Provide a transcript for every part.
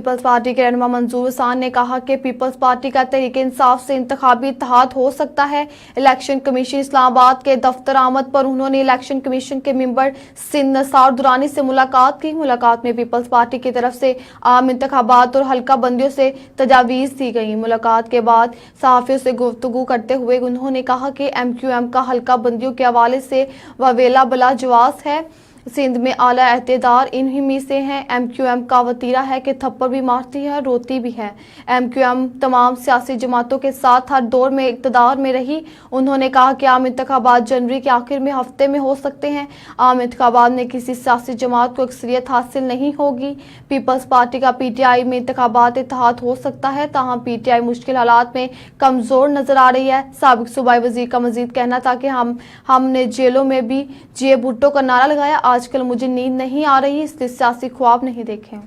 Peoples party के रहनुमा मंजूर हसन ने कहा कि पीपल्स पार्टी का तहरीक इंसाफ से इंतखाबी इत्तेहाद हो सकता है। इलेक्शन कमीशन इस्लामाबाद के दफ्तर आमद पर उन्होंने इलेक्शन कमीशन के मेंबर सिंध नसार दुरानी से मुलाकात की। मुलाकात में पीपल्स पार्टी की तरफ से आम इंतखाबात और हल्का बंदियों से तजावीज़ दी गई। मुलाकात के बाद सहाफ़ियों से गुफ्तगू करते हुए उन्होंने कहा कि MQM का हल्का बंदियों के हवाले से ववेला बला जवाब है। सिंध में आला अहदेदार इन्हीं में से हैं। MQM का वतीरा है कि थप्पड़ भी मारती है, रोती भी है। MQM तमाम सियासी जमातों के साथ हर दौर में इक़्तिदार में रही। उन्होंने कहा कि आम इंतखाबात जनवरी के आखिर में हफ्ते में हो सकते हैं। आम इंतखाबात में किसी सियासी जमात को अक्सरियत हासिल नहीं होगी। पीपल्स पार्टी का PTI में इंतखाबात इत्तेहाद हो सकता है, ताहम PTI मुश्किल हालात में कमज़ोर नजर आ रही है। साबिक सूबाई वज़ीर का मजीद कहना था कि हमने जेलों में भी जिए भुट्टो का नारा लगाया। आजकल मुझे नींद नहीं आ रही, इसलिए सियासी ख्वाब नहीं देखे।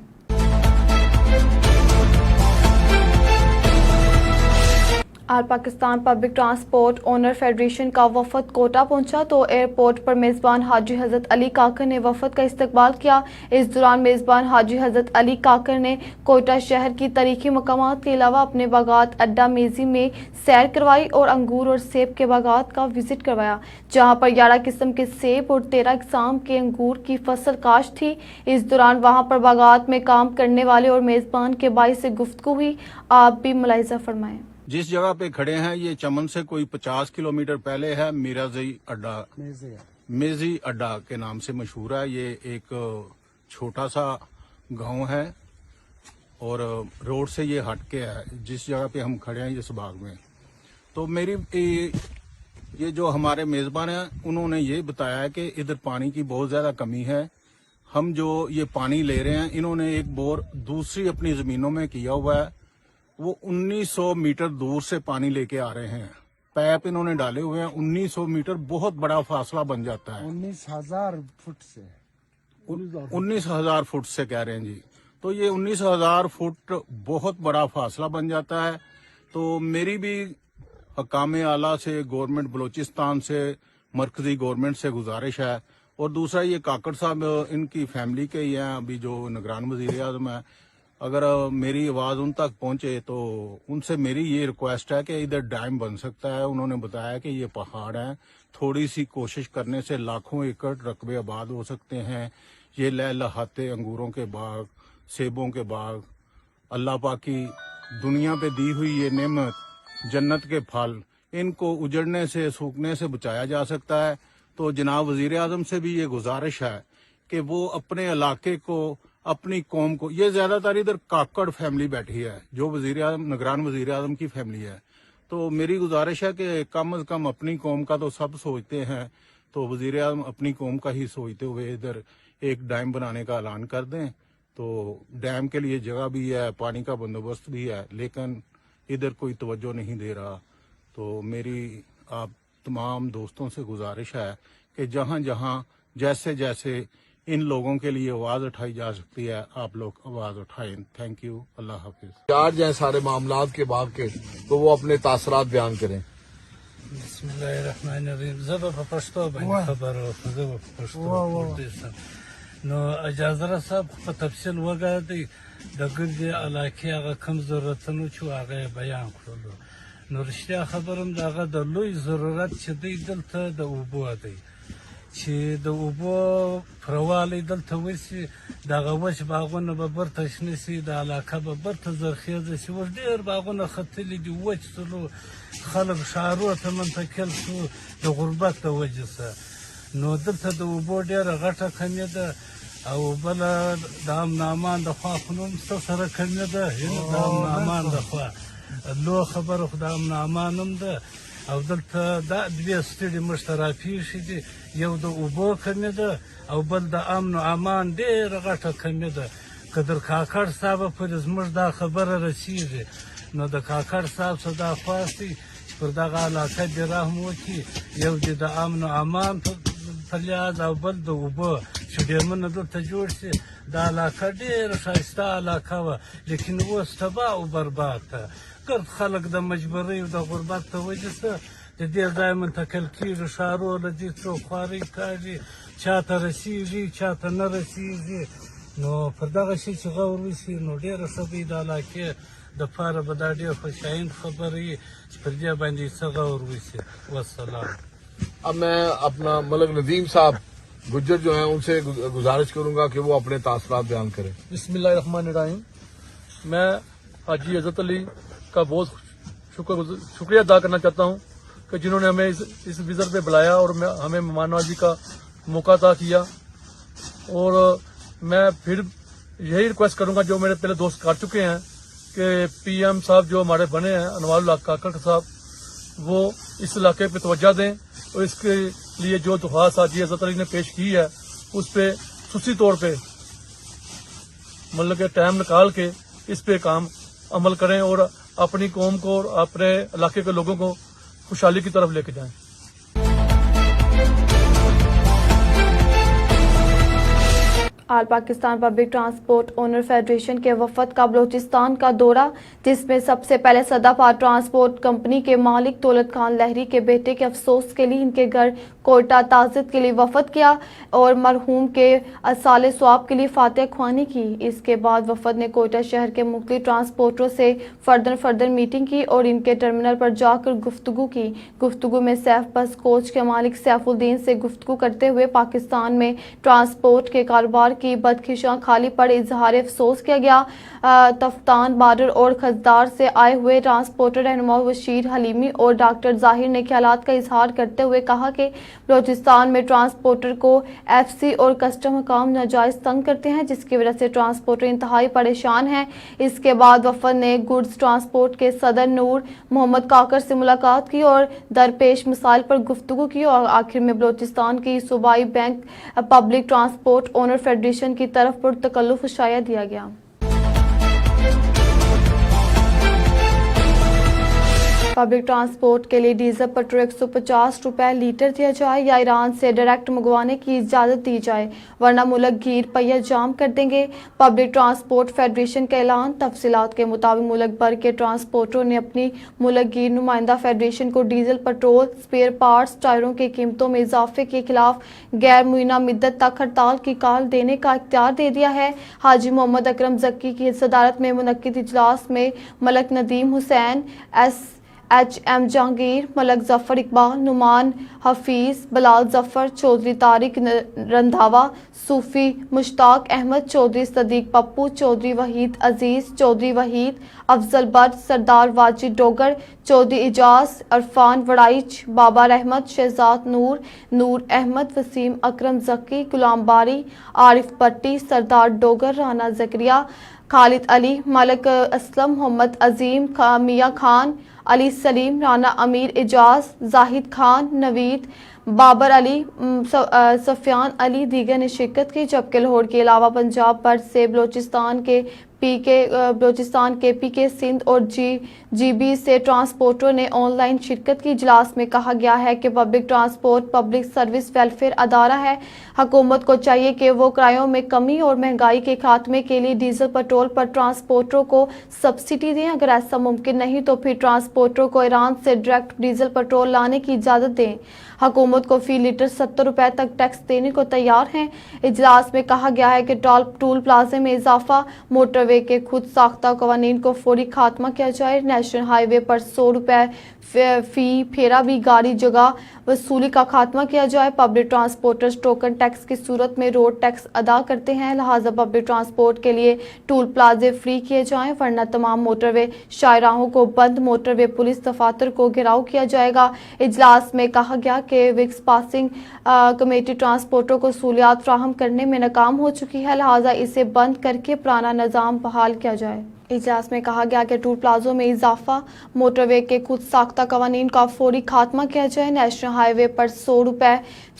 All Pakistan public transport owner federation का वफद कोटा पहुंचा तो एयरपोर्ट पर मेज़बान हाजी हज़रत अली काकर ने वफद का इस्तकबाल किया। इस दौरान मेज़बान हाजी हज़रत अली काकर ने कोटा शहर की तारीखी मकामात के अलावा अपने बागात अड्डा मेज़ी में सैर करवाई और अंगूर और सेब के बागात का विजिट करवाया, जहां पर 11 किस्म के सेब और 13 इकसाम के अंगूर की फसल काश थी। इस दौरान वहां पर बागात में काम करने वाले और मेज़बान के भाई से गुफ्तगू हुई। आप भी मुलाहिजा फरमाएं। जिस जगह पे खड़े हैं ये चमन से कोई 50 किलोमीटर पहले है। मीराजी अड्डा, मेजी अड्डा के नाम से मशहूर है। ये एक छोटा सा गांव है और रोड से ये हट के है। जिस जगह पे हम खड़े हैं इस बाग में, तो मेरी ये जो हमारे मेजबान हैं उन्होंने ये बताया है कि इधर पानी की बहुत ज्यादा कमी है। हम जो ये पानी ले रहे हैं, इन्होंने एक बोर दूसरी अपनी जमीनों में किया हुआ है। वो 1900 मीटर दूर से पानी लेके आ रहे हैं। पैप इन्होंने डाले हुए हैं 1900 मीटर, बहुत बड़ा फासला बन जाता है। 19,000 फुट से 19,000 फुट से कह रहे हैं जी। तो ये 19,000 फुट बहुत बड़ा फासला बन जाता है। तो मेरी भी हकाम आला से, गवर्नमेंट बलोचिस्तान से, मरकजी गवर्नमेंट से गुजारिश है। और दूसरा ये काकड़ साहब इनकी फैमिली के ही हैं, अभी जो निगरान वजीर आज़म है। अगर मेरी आवाज उन तक पहुंचे तो उनसे मेरी ये रिक्वेस्ट है कि इधर डैम बन सकता है। उन्होंने बताया कि ये पहाड़ है, थोड़ी सी कोशिश करने से लाखों एकड़ रकबे आबाद हो सकते हैं। ये लहलहाते अंगूरों के बाग, सेबों के बाग, अल्लाह पाक की दुनिया पे दी हुई ये नेमत, जन्नत के फल, इनको उजड़ने से, सूखने से बचाया जा सकता है। तो जनाब वजीर आजम से भी ये गुजारिश है कि वो अपने इलाके को, अपनी कौम को, ये ज्यादातर इधर काकड़ फैमिली बैठी है जो वजीर आजम, निगरान वजीर आजम की फैमिली है। तो मेरी गुजारिश है कि कम अज कम अपनी कौम का तो सब सोचते हैं, तो वजीर आजम अपनी कौम का ही सोचते हुए इधर एक डैम बनाने का ऐलान कर दें। तो डैम के लिए जगह भी है, पानी का बंदोबस्त भी है, लेकिन इधर कोई तवज्जो नहीं दे रहा। तो मेरी आप तमाम दोस्तों से गुजारिश है कि जहां जहां जैसे जैसे इन लोगों के लिए आवाज उठाई जा सकती है, आप लोग आवाज उठाएं। Thank you, Allah Hafiz. Charge हैं सारे मामलात के बाग के, तो वो अपने तासरात बयान करें। اجازه صاحب په تفصیل وګورئ د ګردې علاقې هغه کم ضرورتونه چې هغه بیان کړلو. نو رښتیا خبرم د هغه د لوی ضرورت چې دی دلته د اوبو دی، چې د اوبو پروالی دلته وشي، دغه وچ باغونه به برته شنه شي، د علاقه به برته زرخیزه شي. اوس ډېر باغونه ختلي دي، وچ شولو، خلک ښارونو ته منتقل شو د غربت د وجې سره. نو دلته د اوبو ډېره غټه کمي ده. او بله د امن امان د خوا خو نو څه سره کمي ده، د امن امان د خوا لو خبره خو د امن امان هم ده. او دلته دا دوې ستړي موږ ته راپېښې دي، یو د اوبو کمي ده او بل د امن و امان ډېره غټه کمي ده. که در کاکړ صاحبه پورې زموږ دا خبره رسېږي، نو د کاکړ صاحب څه دا خواست دی چې پر دغه علاقه دې رحم وکړي. یو دې د امن و امان په لحاظ او بل د اوبو چې ډیمونه دلته جوړ شي. دا علاقه ډېره ښایسته علاقه وه، لیکن اوس تباه او برباد ده. ګرد خلک د مجبورۍ او د غربت په وجې سره د دې ځای منتقل کېږي، ښارونه له دې څو خوارۍ کاږي، چا ته رسېږي چا ته نه رسېږي. نو پر دغه شي چې غور وشي نو ډېره ښه به د علاقې دپاره به دا ډېر خوشایند خبره وي چې پر دې باندې څه غور وشي. والسلام. اب میں اپنا ملک ندیم صاحب گجر جو ہیں ان سے گزارش کروں گا کہ وہ اپنے تاثرات بیان کریں. بسم اللہ الرحمن الرحیم. میں حاجی عزت علی کا بہت شکریہ ادا کرنا چاہتا ہوں کہ جنہوں نے ہمیں اس وزٹ پہ بلایا اور ہمیں مہمان نوازی کا موقع عطا کیا. اور میں پھر یہی ریکویسٹ کروں گا جو میرے پہلے دوست کر چکے ہیں کہ پی ایم صاحب جو ہمارے بنے ہیں انوار اللہ کاکڑ صاحب وہ اس علاقے پہ توجہ دیں اور اس کے لیے جو درخواست حاجی عزت علی نے پیش کی ہے اس پہ خصوصی طور پہ مطلب کہ ٹائم نکال کے اس پہ کام عمل کریں اور اپنی قوم کو اور اپنے علاقے کے لوگوں کو خوشحالی کی طرف لے کے جائیں. All Pakistan public transport owner federation کے وفد کا بلوچستان کا دورہ، جس میں سب سے پہلے صدا پار ٹرانسپورٹ کمپنی کے مالک دولت خان لہری کے بیٹے کے افسوس کے لیے ان کے گھر کوئٹہ تعزیت کے لیے وفد کیا اور مرحوم کے اصال ثواب کے لیے فاتحہ خوانی کی. اس کے بعد وفد نے کوئٹہ شہر کے مختلف ٹرانسپورٹروں سے فردن میٹنگ کی اور ان کے ٹرمینل پر جا کر گفتگو کی. گفتگو میں سیف بس کوچ کے مالک سیف الدین سے گفتگو کرتے ہوئے پاکستان میں ٹرانسپورٹ کے کاروبار کی بدخشاں خالی پر اظہار افسوس کیا گیا. تفتان بارڈر اور خزدار سے آئے ہوئے ٹرانسپورٹر رہنما بشیر حلیمی اور ڈاکٹر ظاہر نے خیالات کا اظہار کرتے ہوئے کہا کہ بلوچستان میں ٹرانسپورٹر کو ایف سی اور کسٹم حکام ناجائز تنگ کرتے ہیں، جس کی وجہ سے ٹرانسپورٹر انتہائی پریشان ہیں. اس کے بعد وفد نے گڈز ٹرانسپورٹ کے صدر نور محمد کاکر سے ملاقات کی اور درپیش مسائل پر گفتگو کی اور آخر میں بلوچستان کی صوبائی bank public transport owner federation کی طرف پر تکلف شائع دیا گیا. پبلک ٹرانسپورٹ کے لیے ڈیزل پیٹرول 150 روپے لیٹر دیا جائے یا ایران سے ڈائریکٹ منگوانے کی اجازت دی جائے ورنہ ملک گیر پہیہ جام کر دیں گے. پبلک ٹرانسپورٹ فیڈریشن کا اعلان. تفصیلات کے مطابق ملک بھر کے ٹرانسپورٹروں نے اپنی ملک گیر نمائندہ فیڈریشن کو ڈیزل پیٹرول اسپیئر پارٹس ٹائروں کی قیمتوں میں اضافے کے خلاف غیر معینہ مدت تک ہڑتال کی کال دینے کا اختیار دے دیا ہے. حاجی محمد اکرم زکی کی صدارت میں منعقد اجلاس میں ملک ندیم حسین، SHM جہانگیر، ملک ظفر اقبال، نعمان حفیظ، بلال ظفر، چودھری طارق رندھاوا، صوفی مشتاق احمد، چودھری صدیق پپو، چودھری وحید عزیز، چودھری وحید افضل بٹ، سردار واجد ڈوگر، چودھری اجاز، عرفان وڑائچ، بابا رحمت، شہزاد نور احمد، وسیم اکرم زکی، غلام باری، عارف بٹی، سردار ڈوگر، رانا زکریا، خالد علی، ملک اسلم، محمد عظیم، میاں خان، علی سلیم، رانا امیر اجاز، زاہد خان، نوید، بابر علی، سفیان علی دیگر نے شرکت کی. جبکہ لاہور کے علاوہ پنجاب بھر سے بلوچستان کے پی کے سندھ اور جی بی سے ٹرانسپورٹروں نے آن لائن شرکت کی. اجلاس میں کہا گیا ہے کہ public transport public service welfare ادارہ ہے. حکومت کو چاہیے کہ وہ کرایوں میں کمی اور مہنگائی کے خاتمے کے لیے ڈیزل پیٹرول پر ٹرانسپورٹروں کو سبسڈی دیں. اگر ایسا ممکن نہیں تو پھر ٹرانسپورٹروں کو ایران سے ڈائریکٹ ڈیزل پیٹرول لانے کی اجازت دیں. حکومت کو فی لیٹر 70 روپے تک ٹیکس دینے کو تیار ہیں. اجلاس میں کہا گیا ہے کہ ٹول پلازے میں اضافہ، موٹر وے کے خود ساختہ قوانین کو فوری خاتمہ کیا جائے، نیشنل ہائی وے پر 100 روپے فی پھیرا بھی گاڑی جگہ وصولی کا خاتمہ کیا جائے. پبلک ٹرانسپورٹرز ٹوکن ٹیکس کی صورت میں روڈ ٹیکس ادا کرتے ہیں، لہٰذا پبلک ٹرانسپورٹ کے لیے ٹول پلازے فری کیے جائیں ورنہ تمام موٹر وے شاہراہوں کو بند، موٹر وے پولیس دفاتر کو گھیراؤ کیا جائے گا. اجلاس میں کہا گیا کہ وکس پاسنگ کمیٹی ٹرانسپورٹروں کو سہولیات فراہم کرنے میں ناکام ہو چکی ہے، لہٰذا اسے بند کر کے پرانا نظام بحال کیا جائے. اجلاس میں کہا گیا کہ ٹول پلازوں میں اضافہ، موٹر وے کے خود ساختہ قوانین کا فوری خاتمہ کیا جائے، نیشنل ہائی وے پر 100 روپے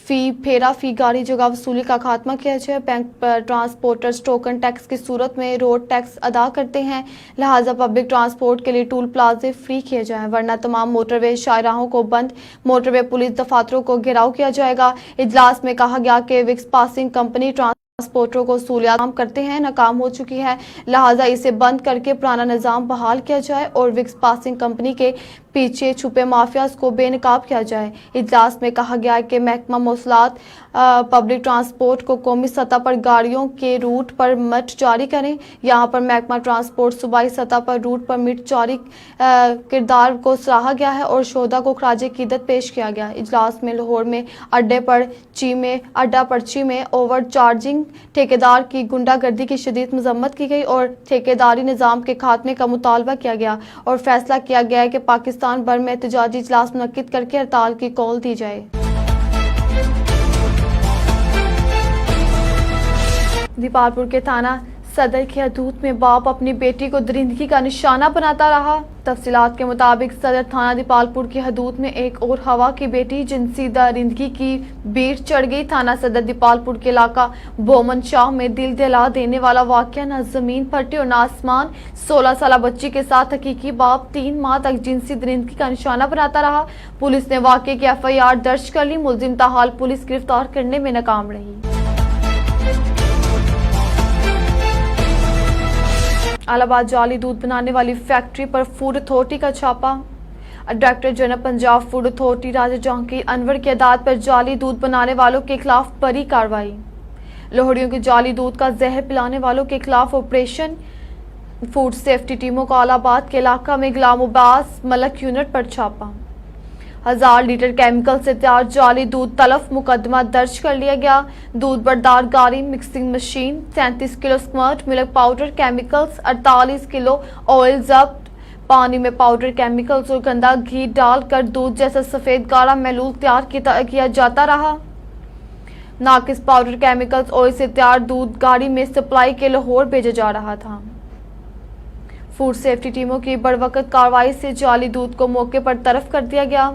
فی پھیرا فی گاڑی جگہ وصولی کا خاتمہ کیا جائے. بینک ٹرانسپورٹرز ٹوکن ٹیکس کی صورت میں روڈ ٹیکس ادا کرتے ہیں، لہٰذا پبلک ٹرانسپورٹ کے لیے ٹول پلازے فری کیے جائیں ورنہ تمام موٹر وے شاہراہوں کو بند، موٹر وے پولیس دفاتروں کو گھیراؤ کیا جائے گا. اجلاس میں کہا گیا کہ وکس پاسنگ کمپنی ٹرانسپورٹروں کو سہولیات فراہم کرتے ہیں ناکام ہو چکی ہے، لہٰذا اسے بند کر کے پرانا نظام بحال کیا جائے اور وکس پاسنگ کمپنی کے पीछे छुपे माफियाज को बेनकाब किया जाए। इजलास में कहा गया कि महकमा मौसूलात पब्लिक ट्रांसपोर्ट को कौमी सतह पर गाड़ियों के रूट परमिट जारी करें। यहाँ पर महकमा ट्रांसपोर्ट सूबाई सतह पर रूट परमिट जारी किरदार को सराहा गया है और शोधा को खराज कीदत पेश किया गया। इजलास में लाहौर में अड्डा पर्ची में ओवर चार्जिंग, ठेकेदार की गुंडागर्दी की शदीद मजम्मत की गई और ठेकेदारी निज़ाम के खात्मे का मुतालबा किया गया और फैसला किया गया कि पाकिस्तान भर में एहतजाजी इजलास मुनक्किद करके हड़ताल की कॉल दी जाए। दीपालपुर के थाना सदर की हदूद में बाप अपनी बेटी को दरिंदगी का निशाना बनाता रहा। तफसीलात के मुताबिक सदर थाना दीपालपुर की हदूद में एक और हवा की बेटी जिनसी दरिंदगी की बीट चढ़ गई। थाना सदर दीपालपुर के इलाका बोमन शाह में दिल दहला देने वाला वाकया न जमीन फटे और न आसमान। 16 साल बच्ची के साथ हकीकी बाप 3 माह तक जिनसी दरिंदगी का निशाना बनाता रहा। पुलिस ने वाकये की FIR दर्ज कर ली। मुलजिम ताहाल पुलिस गिरफ्तार करने में नाकाम रही। इलाहाबाद जाली दूध बनाने वाली फैक्ट्री पर फूड अथॉरिटी का छापा। Director general Punjab food authority Raja Jahangir Anwar की हदायत पर जाली दूध बनाने वालों के खिलाफ बड़ी कार्रवाई। लोहड़ियों के जाली दूध का जहर पिलाने वालों के खिलाफ ऑपरेशन। फूड सेफ्टी टीमों का इलाहाबाद के इलाका में गुलाम अब्बास मलक यूनिट पर छापा। 1000 लीटर केमिकल से तैयार जाली दूध तलफ, मुकदमा दर्ज कर लिया गया। दूध बर्दार गाड़ी, mixing machine, 37 kilo स्मर्ट milk powder chemicals, 48 kilo oil जब्त। पानी में पाउडर केमिकल्स और गंदा घी डालकर दूध जैसा सफेद गाढ़ा महलूल तैयार किया जाता रहा। नाकिस पाउडर केमिकल्स ऑयल से तैयार दूध गाड़ी में सप्लाई के लाहौर भेजा जा रहा था। फूड सेफ्टी टीमों की बड़वकत कार्रवाई से जाली दूध को मौके पर तरफ कर दिया गया।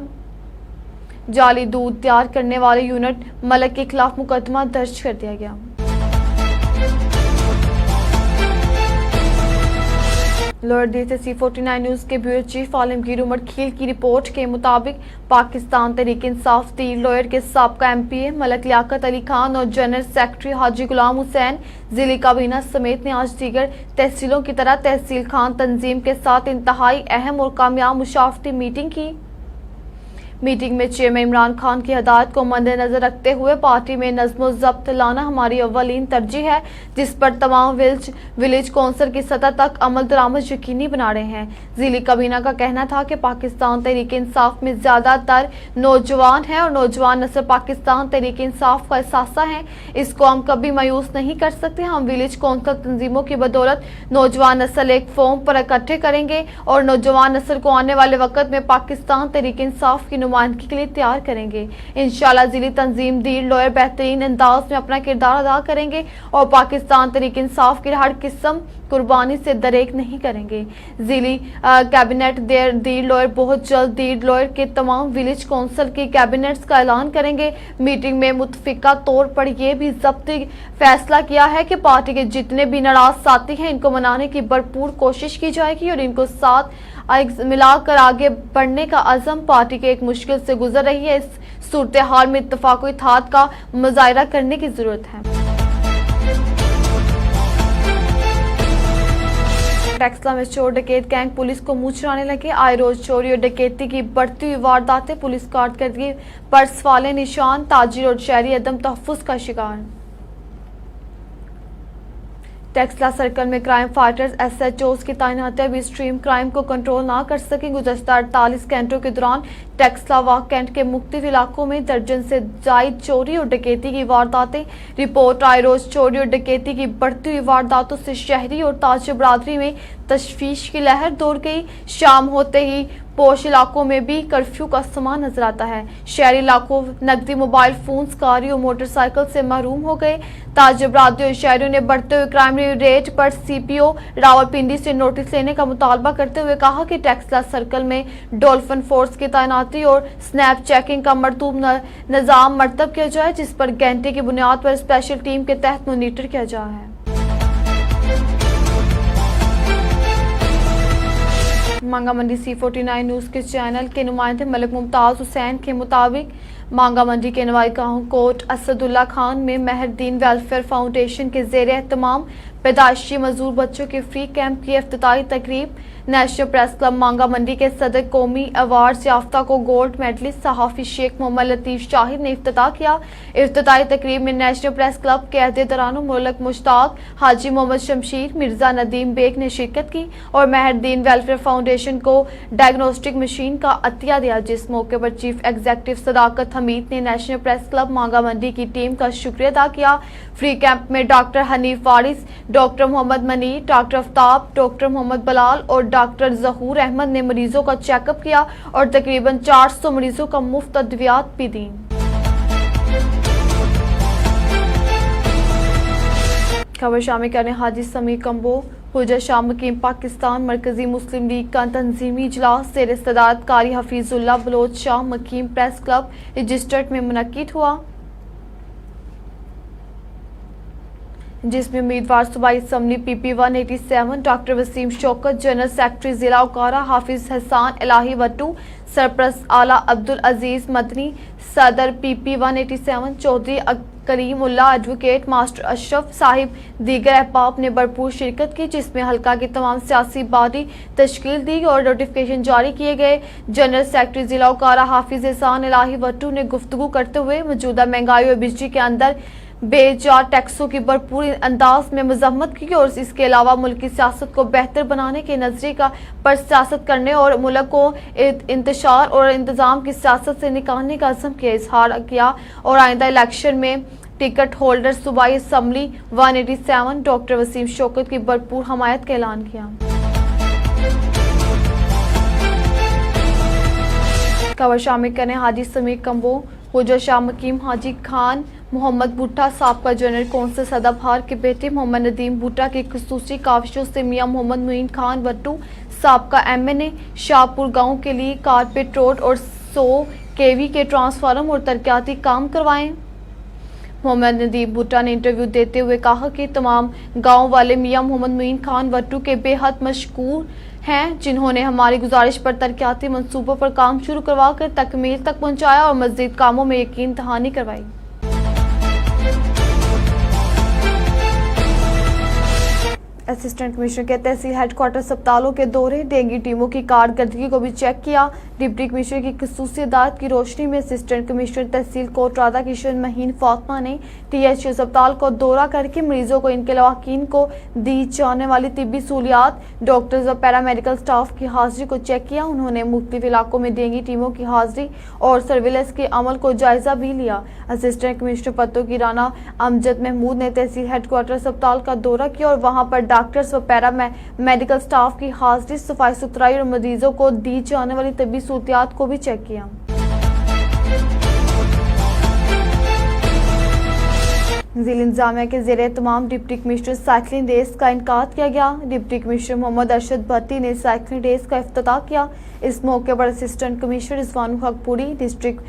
जाली दूध तैयार करने वाले यूनिट मलक के खिलाफ मुकदमा दर्ज कर दिया गया। लोअर दिल्ली से C49 न्यूज के ब्यूरो चीफ आलमगीर उमर खील की रिपोर्ट के मुताबिक पाकिस्तान तहरीक इंसाफ तीर लोअर के साबका MPA मलक लियाकत अली खान और जनरल सेक्रेटरी हाजी गुलाम हुसैन जिले काबीना समेत ने आज दीगर तहसीलों की तरह तहसील खान तंजीम के साथ इंतहाई अहम और कामयाब मुशावरती मीटिंग की। मीटिंग में चेयरमैन इमरान खान की हदायत को मद्देनजर रखते हुए पार्टी में नज़्म ज़ब्त लाना हमारी अव्वलीन तरजीह है, जिस पर तमाम विलेज कौंसिल की सतह तक अमल दरामद यकीनी बना रहे हैं। ज़िली काबीना का कहना था कि पाकिस्तान तहरीक इंसाफ में ज़्यादातर नौजवान हैं और नौजवान नस्ल पाकिस्तान तहरीक इंसाफ का एहसासा है। इसको हम कभी मायूस नहीं कर सकते। हम विलेज कौंसिल तंजीमों की बदौलत नौजवान नस्ल एक फॉर्म पर इकट्ठे करेंगे और नौजवान नस्ल को आने वाले वक्त में पाकिस्तान तहरीक इंसाफ की नुमाइंदगी के लिए तैयार करेंगे। इंशाल्लाह जिली तंजीम दीर लोअर बेहतरीन अंदाज में अपना किरदार अदा करेंगे और पाकिस्तान तहरीक इंसाफ की हर किस्म कुर्बानी से दरेक नहीं करेंगे। जिली कैबिनेट दीर लोअर बहुत जल्द दीर लोअर के तमाम विलेज कौंसिल की कैबिनेट्स का ऐलान करेंगे। मीटिंग में मुतफिका तौर पर यह भी ज़ब्ती फैसला किया है कि पार्टी के जितने भी नाराज साथी हैं इनको मनाने की भरपूर कोशिश की जाएगी और इनको साथ मिलाकर आगे बढ़ने का अज़म पार्टी के एक मुश्किल से गुजर रही है। इस सूरत हाल में इत्तफाक और इत्तेहाद का मुजाहिरा करने की जरूरत है। टेक्सला में चोर डकैत गैंग पुलिस को मुंह चुराने लगे। आए रोज चोरी और डकैती की बढ़ती हुई वारदातें, पुलिस कारकर्दगी पर सवाले निशान, ताजिर और शहरी अदम तहफ्फुज़ का शिकार। टेक्सला सर्कल में क्राइम फाइटर्स SHOs की तैनाती भी स्ट्रीम क्राइम को कंट्रोल ना कर सके। गुज़श्ता 48 घंटों के दौरान टेक्सला व कैंट के मुख्तलिफ इलाकों में दर्जन से जायद चोरी और डकैती की वारदातें। रिपोर्ट आए रोज चोरी और डकैती की बढ़ती हुई वारदातों से शहरी और ताजिर बरादरी में तशवीश की लहर दौड़ गई। शाम होते ही पोश इलाकों में भी कर्फ्यू का समा नजर आता है। शहरी इलाकों नकदी, मोबाइल फोन्स, गाड़ी और मोटरसाइकिल से महरूम हो गए। ताजिर बरादरी और शहरियों ने बढ़ते हुए क्राइम रेट पर CPO रावलपिंडी से नोटिस लेने का मुतालबा करते हुए कहा कि टेक्सला सर्कल में डॉल्फिन फोर्स की तैनाती और स्नैप चेकिंग का मरतूब निज़ाम मरतब किया जाए, जिस पर घंटे की बुनियाद पर स्पेशल टीम के तहत मॉनिटर किया जा रहा है। मांगा मंडी C49 न्यूज़ के चैनल के नुमाइंदे मलिक मुमताज़ हुसैन के मुताबिक मांगा मंडी के नवाई गाँव कोट असदुल्ला खान में मेहरदीन वेलफेयर फाउंडेशन के ज़ेर एहतमाम पैदाइशी मजदूर बच्चों के फ्री कैंप की इफ्तिताही तकरीब। नेशनल प्रेस क्लब मांगा मंडी के सदर कौमी अवार्ड याफ्ता को गोल्ड मेडलिस्ट सहाफ़ी शेख मोहम्मद लतीफ़ शाहिद ने इफ्तिताह किया। इफ्तिताही तकरीब में नेशनल प्रेस क्लब के अहदेदारान मुल्क मुश्ताक हाजी मोहम्मद शमशीर मिर्जा नदीम बेग ने शिरकत की और मेहरदीन वेलफेयर फाउंडेशन को डायग्नोस्टिक मशीन का अतिया दिया, जिस मौके पर चीफ एग्जीक्यूटिव सदाकत हमीद ने नेशनल प्रेस क्लब मांगा मंडी की टीम का शुक्रिया अदा किया। फ्री कैंप में doctor Hanif Waris, doctor Mohammad Munir, doctor Aftab, doctor Mohammad Bilal और डॉक्टर जहूर अहमद ने मरीजों का चेकअप किया और तकरीबन 400 मरीजों का मुफ्त अद्वियात भी दी। खबर शामिल करने हाजी समीर कंबो हुजा शाह मकीम पाकिस्तान मरकजी मुस्लिम लीग का तंजीमी इजलास ज़ेर सदारत Qari Hafeezullah Baloch Shah Muqeem press club registered में मुनक्किद हुआ, जिसमें उम्मीदवार सूबाई assembly PP 187 doctor Waseem Shaukat, general secretary जिला उकारा हाफिज हसान इलाही वट्टू, सरप्रस्त आला अब्दुल अजीज मदनी, सदर PP 187 चौधरी करीम उल्ला, एडवोकेट मास्टर अशरफ साहिब, दीगर अहबाब ने भरपूर शिरकत की, जिसमें हल्का की तमाम सियासी बॉडी तश्कील दी और नोटिफिकेशन जारी किए गए। जनरल सेक्रेटरी जिला उकारा हाफिज हसान इलाही वट्टू ने गुफ्तगू करते हुए मौजूदा महंगाई और बिजली के अंदर बेजार टैक्सों की भरपूर अंदाज में मजम्मत की और इसके अलावा मुल्क की सियासत को बेहतर बनाने के नजरिए का पर सियासत करने और मुल्क को इंतशार और इंतजाम की सियासत से निकालने का अज़म किया इजहार किया और आइंदा इलेक्शन में टिकट होल्डर सूबाई असम्बली 187 डॉक्टर वसीम शौकत की भरपूर हमायत का ऐलान किया। खबर शामिल करने हाजी समीर कंबो हुजा शाह मकीम हाजी खान मोहम्मद भुट्टा साबका जनरल कौंसिल सदाबहार के बेटे मोहम्मद नदीम भुट्टा की खसूसी काविशों से मियां मोहम्मद मुईन खान वट्टू साबका MNA शाहपुर गांव के लिए कारपेट रोड और 100 kV के ट्रांसफार्मर और तरक्याती काम करवाएं। मोहम्मद नदीम भुट्टा ने इंटरव्यू देते हुए कहा कि तमाम गांव वाले मियां मोहम्मद मुईन खान वट्टू के बेहद मशकूर हैं, जिन्होंने हमारी गुजारिश पर तरक्याती मंसूबों पर काम शुरू करवा कर तकमील तक पहुंचाया और मज़ीद कामों में यकीन दहानी करवाई। असिस्टेंट कमिश्नर के तहसील हेडक्वार्टर अस्पतालों के दौरे, डेंगू टीमों की कारकर्दगी को भी चेक किया। डिप्टी कमिश्नर की खसूसी हिदायत की रोशनी में असिस्टेंट कमिश्नर तहसील कोट राधा किशन महीन फातिमा ने THU अस्पताल को दौरा करके मरीजों को इनके लवाकीन को दी जाने वाली तिब्बी सहूलियात, डॉक्टर्स और पैरामेडिकल स्टाफ की हाजिरी को चेक किया। उन्होंने मुख्तलिफ इलाकों में डेंगू टीमों की हाजिरी और सर्विलेंस के अमल को जायजा भी लिया। असिस्टेंट कमिश्नर पत्तों की राना अमजद महमूद ने तहसील हेडक्वार्टर अस्पताल का दौरा किया और वहां पर डॉक्टर्स व पैरा मेडिकल स्टाफ की हाजिरी, सफाई सुथराई और मरीजों को दी जाने वाली तबी सहूलियात को भी चेक किया। जिला इंतजामिया के ज़ेरे तमाम डिप्टी कमिश्नर साइकिलिंग रेस का इनकाद किया गया। डिप्टी कमिश्नर मोहम्मद अरशद भट्टी ने साइकिलिंग रेस का इफ्तिताह किया। इस मौके पर असिस्टेंट कमिश्नर रिजवान हक Puri, district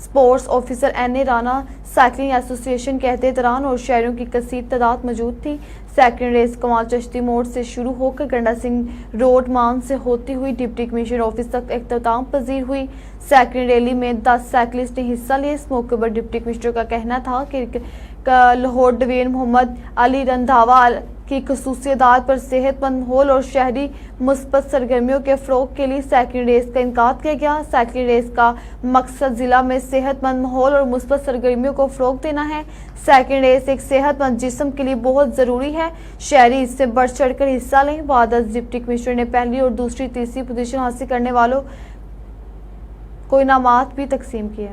sports officer NA Rana, cycling association के अहदेदारान और शहरों की कसीर तादाद मौजूद थी। साइकिलिंग रेस कमाल चश्ती मोड़ से शुरू होकर गंडा सिंह रोड मान से होती हुई डिप्टी कमिश्नर ऑफिस तक इख्तिताम पजीर हुई। साइकिलिंग रैली में 10 साइकिलिस्ट ने हिस्सा लिया। इस मौके पर डिप्टी कमिश्नर का कहना था कि लाहौर डिवीजन मोहम्मद अली रंधावा की खसूसी हिदायत पर सेहतमंद माहौल और शहरी मुस्बत सरगर्मियों के फ़रोग के लिए साइकिलिंग रेस का इनकाद किया गया। साइकिलिंग रेस का मकसद जिला में सेहतमंद माहौल और मुस्बत सरगर्मियों को फ़रोग देना है। साइकिलिंग रेस एक सेहतमंद जिस्म के लिए बहुत ज़रूरी है। शहरी इससे बढ़ चढ़ कर हिस्सा लें। बाद डिप्टी कमिश्नर ने पहली और दूसरी तीसरी पोजीशन हासिल करने वालों को इनामात भी तकसीम किए।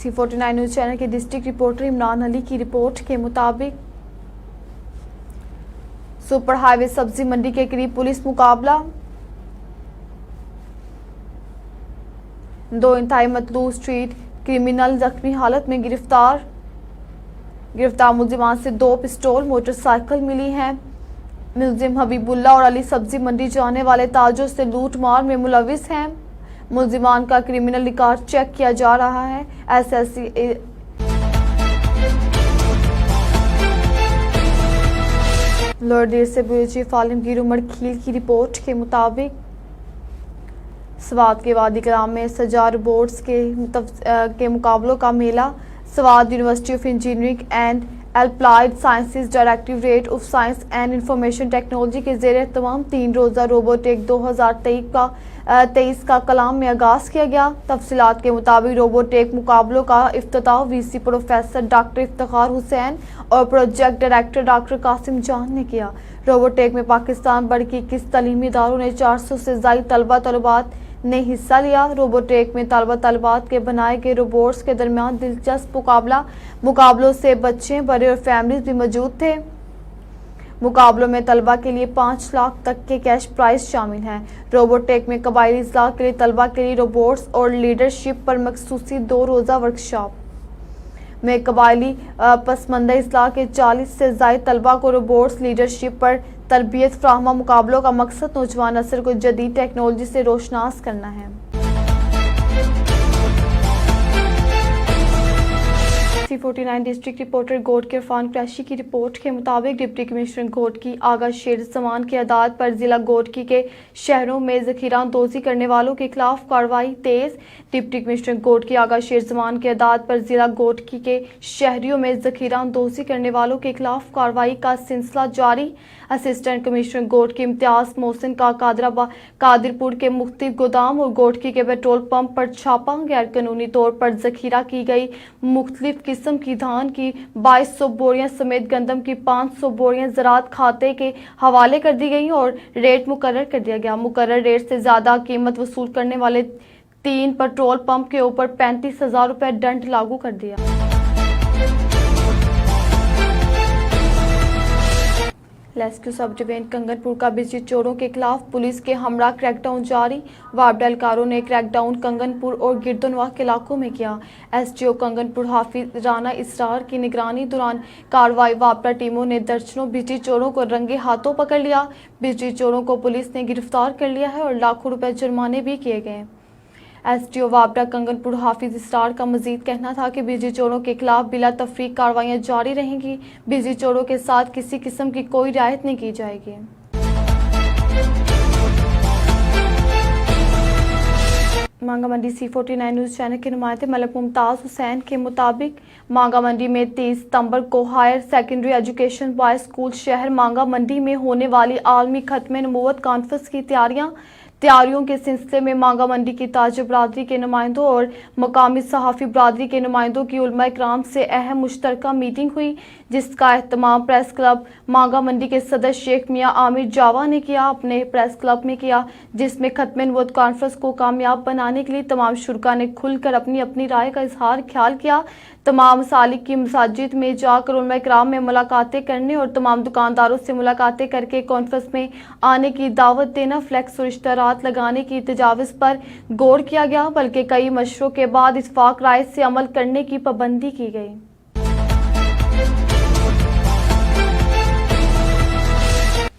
C49 न्यूज चैनल के डिस्ट्रिक्ट रिपोर्टर इमरान अली की रिपोर्ट के मुताबिक सुपर हाईवे सब्जी मंडी के करीब पुलिस मुकाबला, 2 इंतहाई मतलूब स्ट्रीट क्रिमिनल जख्मी हालत में गिरफ्तार मुलजिमान से 2 पिस्तौल मोटरसाइकिल मिली हैं। मुलजिम हबीबुल्ला और अली सब्जी मंडी जाने वाले ताजों से लूट मार में मुलविस हैं। मुलजिमान का क्रिमिनल रिकॉर्ड चेक किया जा रहा है। SSC लोअर देर से ब्यूरो चीफ आलमगीर उमर खील की रिपोर्ट के मुताबिक स्वात के वादी कलाम में सजार बोर्ड्स के मुकाबलों का मेला Swat university of engineering and applied sciences directorate of science and information technology کے زیر اہتمام 3 روزہ روبوٹیک 2023 کا کلام میں آغاز کیا گیا۔ تفصیلات کے مطابق روبوٹیک مقابلوں کا افتتاح وی سی پروفیسر ڈاکٹر افتخار حسین اور project director doctor Qasim Jan نے کیا۔ روبوٹیک میں پاکستان بھر کی 21 تعلیمی اداروں نے 400 سے زائد طلبات نے حصہ لیا۔ روبوٹیک میں طلبات کے بنائے گئے روبوٹس کے درمیان دلچسپ مقابلوں سے بچے، بڑے اور فیملیز بھی موجود تھے۔ مقابلوں میں طلبہ کے لیے 5 لاکھ تک کے کیش پرائز شامل ہیں۔ روبوٹیک میں قبائلی اضلاع کے لیے طلبہ کے لیے روبوٹس اور لیڈرشپ پر مخصوصی 2 روزہ ورکشاپ میں قبائلی پس منظر اضلاع کے 40 سے زائد طلبہ کو روبوٹس لیڈرشپ پر تربیت فراہم۔ مقابلوں کا مقصد نوجوان نسل کو جدید ٹیکنالوجی سے روشناس کرنا ہے۔ C49 ڈسٹرکٹ رپورٹر گوٹ کے عرفان قریشی کی رپورٹ کے مطابق ڈپٹی کمشنر گوٹکی آغا شیر زمان کی ہدایت پر ضلع گوٹکی کے شہروں میں ذخیرہ اندوزی کرنے والوں کے خلاف کارروائی تیز۔ ڈپٹی کمشنر گوٹکی آغا شیر زمان کی ہدایت پر ضلع گوٹکی کے شہریوں میں ذخیرہ اندوزی کرنے والوں کے خلاف کارروائی کا سلسلہ جاری۔ اسسٹنٹ کمشنر گوٹکی امتیاز محسن کا قادرپور کے مختلف گودام اور گوٹکی کے پیٹرول پمپ پر چھاپا۔ غیر قانونی طور پر ذخیرہ کی گئی مختلف قسم کی دھان کی 2200 بوریاں سمیت گندم کی 500 بوریاں زراعت کھاتے کے حوالے کر دی گئی اور ریٹ مقرر کر دیا گیا۔ مقرر ریٹ سے زیادہ قیمت وصول کرنے والے 3 پیٹرول پمپ کے اوپر 35,000 روپے دنڈ لاگو کر دیا۔ لیسکیو سب ڈویژن کنگن پور کا بجلی چوروں کے خلاف پولیس کے ہمراہ کریک ڈاؤن جاری۔ وابڈہ اہلکاروں نے کریک ڈاؤن کنگن پور اور گردنواہ کے علاقوں میں کیا۔ SDO کنگن پور حافظ رانا اسرار کی نگرانی دوران کارروائی وابڈہ ٹیموں نے درجنوں بجلی چوروں کو رنگے ہاتھوں پکڑ لیا۔ بجلی چوروں کو پولیس نے گرفتار کر لیا ہے اور لاکھوں روپے جرمانے بھی کیے گئے۔ SDO وابڈہ کنگن پور حافظ اسرار کا مزید کہنا تھا کہ بجلی چوروں کے خلاف بلا تفریق کارروائیاں جاری رہیں گی۔ بجلی چوروں کے ساتھ کسی قسم کی کوئی رعایت نہیں کی جائے گی۔ مانگا منڈی C49 نیوز چینل کے نمائندے ملک ممتاز حسین کے مطابق مانگا منڈی میں 30 ستمبر کو higher secondary education boys school شہر مانگا منڈی میں ہونے والی عالمی ختم نبوت کانفرنس کی تیاریوں کے سلسلے میں مانگا منڈی کی تاجر برادری کے نمائندوں اور مقامی صحافی برادری کے نمائندوں کی علماء کرام سے اہم مشترکہ میٹنگ ہوئی، جس کا اہتمام پریس کلب مانگا منڈی کے صدر شیخ میاں عامر جاوا نے اپنے پریس کلب میں کیا، جس میں ختم نبوت کانفرنس کو کامیاب بنانے کے لیے تمام شرکاء نے کھل کر اپنی رائے کا اظہار خیال کیا۔ تمام مسالک کی مساجد میں جا کر علماء کرام میں ملاقاتیں کرنے اور تمام دکانداروں سے ملاقاتیں کر کے کانفرنس میں آنے کی دعوت دینا، فلیکس اور اشتہارات لگانے کی تجاویز پر غور کیا گیا، بلکہ کئی مشوروں کے بعد اتفاق رائے سے عمل کرنے کی پابندی کی گئی۔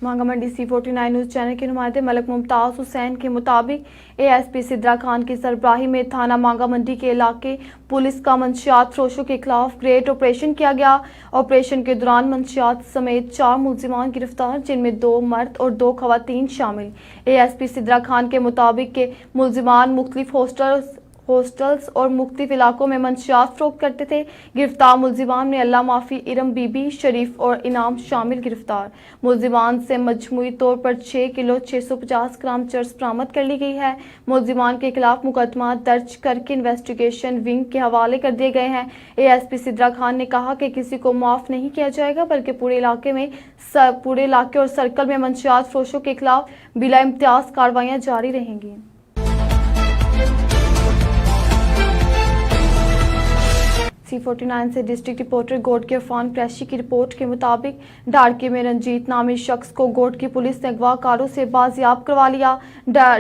مانگا منڈی C49 نیوز چینل کے نمائندے ملک ممتاز حسین کے مطابق ASP سدرا خان کی سربراہی میں تھانہ مانگا منڈی کے علاقے پولیس کا منشیات فروشوں کے خلاف گریٹ آپریشن کیا گیا۔ آپریشن کے دوران منشیات سمیت 4 ملزمان گرفتار، جن میں 2 مرد اور 2 خواتین شامل۔ ASP سدرا خان کے مطابق کہ ملزمان مختلف ہاسٹلز اور مختلف علاقوں میں منشیات فروخت کرتے تھے۔ گرفتار ملزمان میں اللہ معافی ارم بی بی، شریف اور انعام شامل گرفتار۔ ملزمان سے مجموعی طور پر 6 کلو 650 گرام چرس برآمد کر لی گئی ہے۔ ملزمان کے خلاف مقدمات درج کر کے انویسٹیگیشن ونگ کے حوالے کر دیے گئے ہیں۔ ASP سدرا خان نے کہا کہ کسی کو معاف نہیں کیا جائے گا، بلکہ پورے علاقے اور سرکل میں منشیات فروشوں کے خلاف بلا امتیاز کارروائیاں جاری رہیں گی۔ C49 سے ڈسٹرکٹ رپورٹر گوٹ کے عرفان قریشی کی رپورٹ کے مطابق ڈھارکی میں رنجیت نامی شخص کو گوٹ کی پولیس نے اغوا کاروں سے بازیاب کروا لیا۔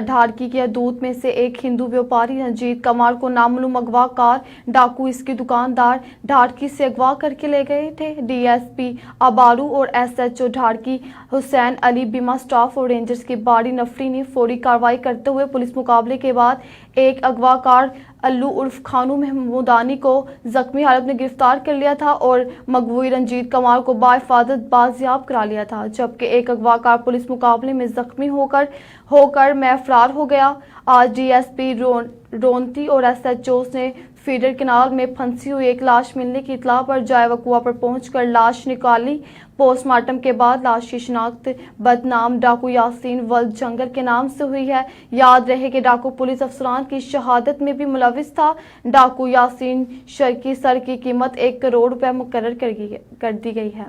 ڈھارکی کے حدود میں سے ایک ہندو بیوپاری رنجیت کمار کو نامعلوم اغوا کار ڈاکو اس کی دکاندار ڈھارکی سے اغوا کر کے لے گئے تھے۔ DSP آبارو اور SHO ڈھارکی حسین علی بیمہ سٹاف اور رینجرز کی بڑی نفری نے فوری کارروائی کرتے ہوئے پولیس مقابلے کے بعد ایک اغوا کار الو عرف خانو محمودانی کو زخمی حالت میں گرفتار کر لیا تھا اور مغوی رنجیت کمار کو بحفاظت بازیاب کرا لیا تھا، جبکہ ایک اغوا کار پولیس مقابلے میں زخمی ہو کر میں فرار ہو گیا۔ آج DSP رونتی اور SHOs نے फीडर केनाल में फंसी हुई एक लाश मिलने की इतला पर जाए वकुआ पर पहुंचकर लाश निकाली। पोस्टमार्टम के बाद लाश की शिनाख्त बदनाम डाकू यासीन वल्द जंगल के नाम से हुई है। याद रहे कि डाकू पुलिस अफसरान की शहादत में भी मुलविस था। डाकू यासीन शर्की सर की कीमत 1 करोड़ रुपए मुकर्रर कर दी गई है।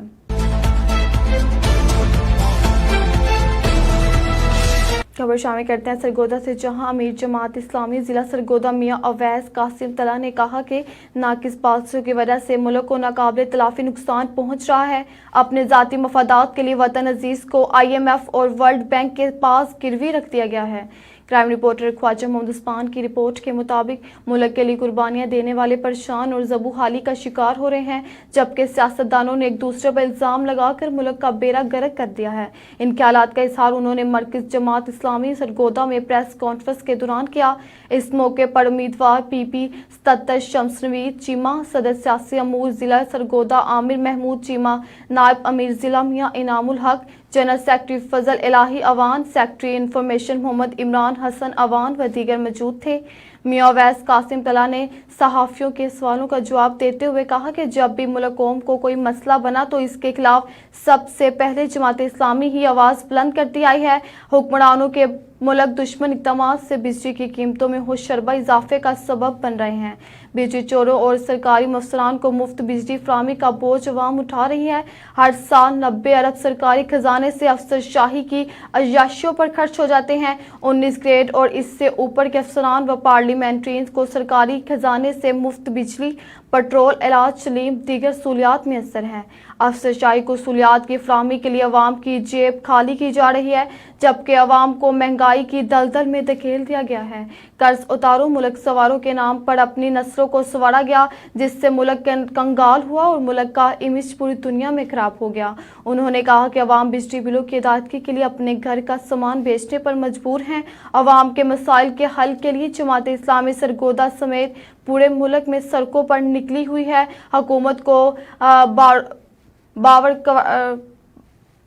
खबर शामिल करते हैं सरगोदा से, जहां अमीर जमात इस्लामी जिला सरगोदा मियां अवैस कासिम तला ने कहा कि नाकिस पॉलिसियों की वजह से मुल्क को नाकाबिले तलाफी नुकसान पहुंच रहा है। अपने जाती मफादात के लिए वतन अजीज को IMF और वर्ल्ड बैंक के पास गिरवी रख दिया गया है। क्राइम रिपोर्टर ख्वाजा मोहम्मद उस्मान की रिपोर्ट के मुताबिक मुल्क के लिए कुर्बानियां देने वाले परेशान और ज़बू हाली का शिकार हो रहे हैं, जबकि सियासतदानों ने एक दूसरे पर इल्ज़ाम लगाकर मुल्क का बेड़ा गर्क कर दिया है। इन ख्यालात का इजहार उन्होंने मरकज़ जमात इस्लामी सरगोदा में प्रेस कॉन्फ्रेंस के दौरान किया। इस मौके पर उम्मीदवार PP 77 शम्स नवीद चीमा, सदर सियासी अमूर जिला सरगोदा आमिर महमूद चीमा, नायब अमीर जिला मियां इनामुल हक, जनरल सेक्रेटरी फजल इलाही अवान, सेक्रेटरी इंफॉर्मेशन मोहम्मद इमरान हसन अवान व दीगर मौजूद थे। मियां अवैस कासिम तला ने सहाफ़ियों के सवालों का जवाब देते हुए कहा कि जब भी मुल्क कौम को कोई मसला बना तो इसके खिलाफ सबसे पहले जमात इस्लामी ही आवाज़ बुलंद करती आई है। हुक्मरानों के मुल्क दुश्मन इक़दाम से बिजली की कीमतों में होशरबा इजाफे का सबब बन रहे हैं। बिजली चोरों और सरकारी अफसरान को मुफ्त बिजली फराहमी का बोझ अवाम उठा रही है। हर साल 90 अरब सरकारी खजाने से अफसरशाही की अयाशियों पर खर्च हो जाते हैं। 19 ग्रेड और इससे ऊपर के अफसरान व पार्लियामेंट्रीज को सरकारी खजाने से मुफ्त बिजली, पेट्रोल, इलाज, सलीम, दीगर सहूलियात मैसर हैं। अफसरशाही को सहूलियात की फराहमी के लिए अवाम की जेब खाली की जा रही है, जबकि अवाम को महंगाई की दलदल में धकेल दिया गया है। कर्ज उतारो मुल्क सवारों के नाम पर अपनी नस्लों को संवारा गया, जिससे मुल्क कंगाल हुआ और मुल्क का इमेज पूरी दुनिया में खराब हो गया। उन्होंने कहा कि अवाम बिजली बिलों की अदायगी के लिए अपने घर का सामान बेचने पर मजबूर हैं। अवाम के मसाइल के हल के लिए जमात इस्लामी सरगोदा समेत पूरे मुल्क में सड़कों पर निकली हुई है। हुकूमत को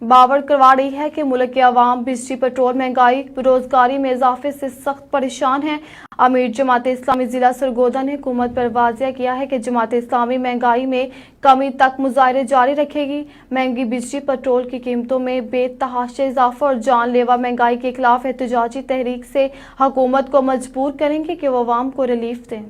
बावर करवा रही है कि मुल्क के अवाम बिजली, पेट्रोल, महंगाई, बेरोजगारी में इजाफे से सख्त परेशान हैं। अमीर जमात इस्लामी जिला सरगोदा ने हुकूमत पर वाज़ेह किया है कि जमात इस्लामी महंगाई में कमी तक मुजाहरे जारी रखेगी। महंगी बिजली, पेट्रोल की कीमतों में बेतहाशा इजाफा और जानलेवा महंगाई के खिलाफ एहतजाजी तहरीक से हुकूमत को मजबूर करेंगे कि वो अवाम को रिलीफ दें।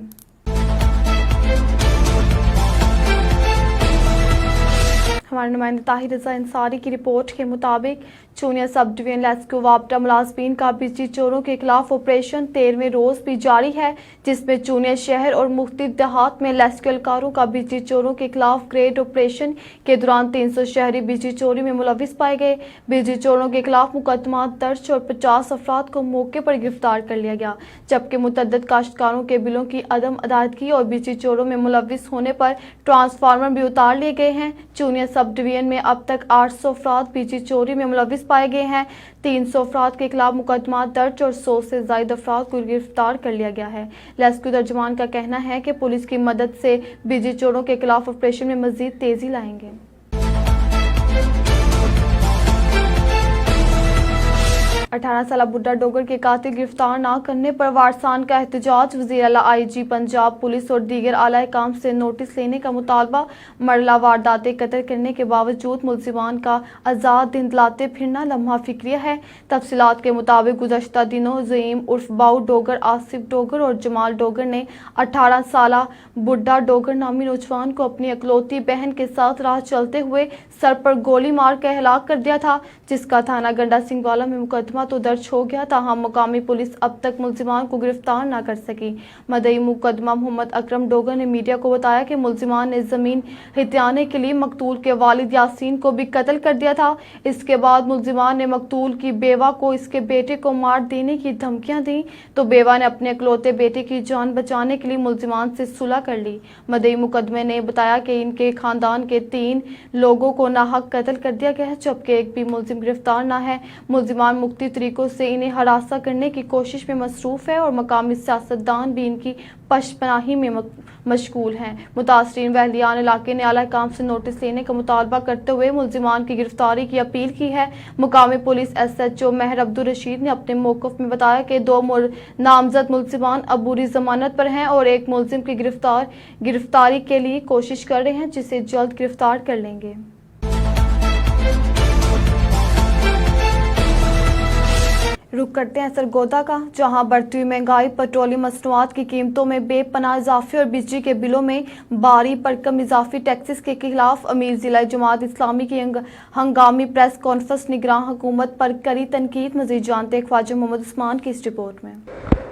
हमारे नुमाइंदे ताहिर रजा अंसारी की रिपोर्ट के मुताबिक चूनिया सब डिवीजन लेस्क्यू वापटा मुलाजमीन का बिजली चोरों के खिलाफ ऑपरेशन 13वें रोज भी जारी है, जिसमें चूनिया शहर और मुख्तलिफ देहात में लेस्क्यू एहलकारों का बिजली चोरों के खिलाफ ग्रेड ऑपरेशन के दौरान 300 शहरी बिजली चोरी में मुलविस पाए गए। बिजली चोरों के खिलाफ मुकदमा दर्ज और 50 अफराद को मौके पर गिरफ्तार कर लिया गया, जबकि मुतअद्दिद काश्तकारों के बिलों की अदम अदायगी और बिजली चोरों में मुलविस होने पर ट्रांसफार्मर भी उतार लिए गए हैं। चूनिया सब डिवीजन में अब तक 800 अफराद बिजली चोरी में मुलविस पाए गए हैं। 300 अफराद के खिलाफ मुकदमा दर्ज और 100 से ज्यादा अफराद को गिरफ्तार कर लिया गया है। लेस्क्यू तर्जुमान का कहना है कि पुलिस की मदद से बिजली चोरों के खिलाफ ऑपरेशन में मजीद तेजी लाएंगे। 18 साल बुड्ढा डोगर के कातिल गिरफ्तार न करने पर वारसान का एहतजाज। वज़ीर आला IG पंजाब पुलिस और दीगर आला काम से नोटिस लेने का मुतालबा। मरला वारदातें कत्ल करने के बावजूद मुलजिमान का आज़ाद दिन दिलाते फिरना लम्हा फिक्रिया है। तफसीलात के मुताबिक गुज़श्ता दिनों ज़ईम उर्फ बाऊ डोगर, आसिफ डोगर और जमाल डोगर ने 18 साल बुड्ढा डोगर नामी नौजवान को अपनी अकलौती बहन के साथ राह चलते हुए सर पर गोली मार कर हलाक कर दिया था, जिसका थाना गंडा सिंह वाला में मुकदमा तो दर्ज हो गया था। हम मुकामी पुलिस अब तक मुलजिमान को गिरफ्तार न कर सकी। मदई मुकदमा मोहम्मद अकरम डोगर ने मीडिया को बताया कि मुलजिमान ने जमीन हित्याने के लिए मकतूल के वालिद यासीन को भी कत्ल कर दिया था। इसके बाद मुलजिमान ने मकतूल की बेवा को इसके बेटे को मार देने की धमकियां दी, तो बेवा ने अपने अकलौते बेटे की जान बचाने के लिए मुलजिमान से सुलह कर ली। मदई मुकदमे ने बताया कि इनके खानदान के 3 लोगों को नाहक कत्ल कर दिया गया है, जबकि एक भी मुलजिम गिरफ्तार न है। मुलजिमान मुख्तलिफ तरीकों से इन्हें हरासा करने की कोशिश में मसरूफ़ है और मकामी सियासतदान भी इनकी पशपनाही में मशगूल हैं। मुतासरीन वहलियान इलाके ने आला काम से नोटिस लेने का मुतालबा करते हुए मुलजिमान की गिरफ्तारी की अपील की है। मुकामी पुलिस SHO महर अब्दुल रशीद ने अपने मौक़िफ़ में बताया कि 2 नामजद मुलजिमान अबूरी जमानत पर हैं और एक मुलजिम की गिरफ्तारी के लिए कोशिश कर रहे हैं, जिसे जल्द गिरफ्तार कर लेंगे। रुक करते हैं सरगोदा का, जहां बढ़ती हुई महंगाई, पेट्रोलियम मसनूआत की कीमतों में बेपनाह इजाफे और बिजली के बिलों में भारी भरकम इजाफी टैक्सेस के खिलाफ अमीर जिला जमात इस्लामी की हंगामी प्रेस कॉन्फ्रेंस निगरान हुकूमत पर करी तनकीद। मजीद जानते हैं ख्वाजा मोहम्मद उस्मान की इस रिपोर्ट में।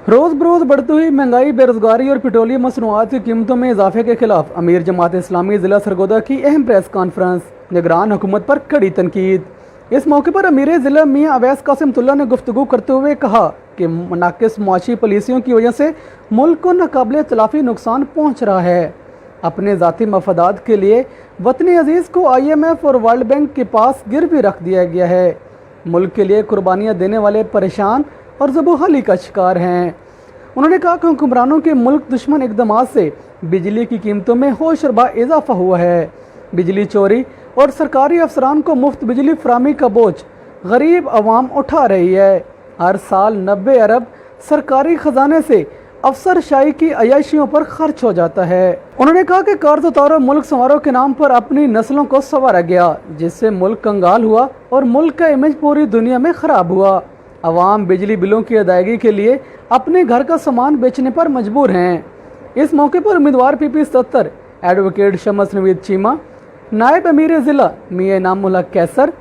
रोज बरोज बढ़ती हुई महंगाई, बेरोजगारी और पेट्रोलियम मसनूआत की कीमतों में इजाफे के खिलाफ अमीर जमात इस्लामी जिला सरगोदा की अहम प्रेस कॉन्फ्रेंस, निगरान हुकूमत पर कड़ी तनकीद। इस मौके पर अमीर जिला मियां अवैस कासिमतुल्लाह ने गुफ्तगू करते हुए कहा कि मुनाकिस मुआशी पॉलिसियों की वजह से मुल्क को नाकाबिले तलाफी नुकसान पहुँच रहा है। अपने ज़ाती मफादात के लिए वतनी अजीज़ को IMF और वर्ल्ड बैंक के पास गिरवी रख दिया गया है। मुल्क के लिए कुर्बानियाँ देने वाले परेशान और ज़बूहाली का शिकार हैं। उन्होंने कहा कि हुक्मरानों के मुल्क दुश्मन इक़दामात से बिजली की कीमतों में होशरबा इजाफा हुआ है। बिजली चोरी और सरकारी अफसरान को मुफ्त बिजली फराहमी का बोझ गरीब अवाम उठा रही है। हर साल 90 अरब सरकारी खजाने से अफसरशाही की अयाशियों पर खर्च हो जाता है। उन्होंने कहा कि कर्ज उतारो मुल्क संवारो के नाम पर अपनी नस्लों को संवारा गया, जिससे मुल्क कंगाल हुआ और मुल्क का इमेज पूरी दुनिया में खराब हुआ। अवाम बिजली बिलों की अदायगी के लिए अपने घर का सामान बेचने पर मजबूर हैं। इस मौके पर उम्मीदवार PP 77 एडवोकेट शमस नवीद चीमा, नायब अमीर ज़िला मियां इनामुल हक कैसर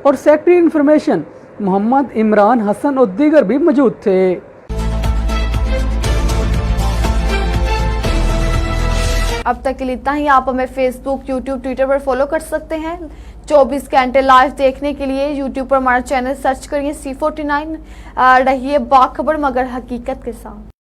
और सेक्रेटरी इंफॉर्मेशन मोहम्मद इमरान हसन और दीगर भी मौजूद थे। अब तक के लिए इतना ही। आप हमें Facebook, YouTube, Twitter पर फॉलो कर सकते हैं। 24 घंटे लाइव देखने के लिए YouTube पर हमारा चैनल सर्च करिए C49। रहिए बाखबर मगर हकीकत के साथ।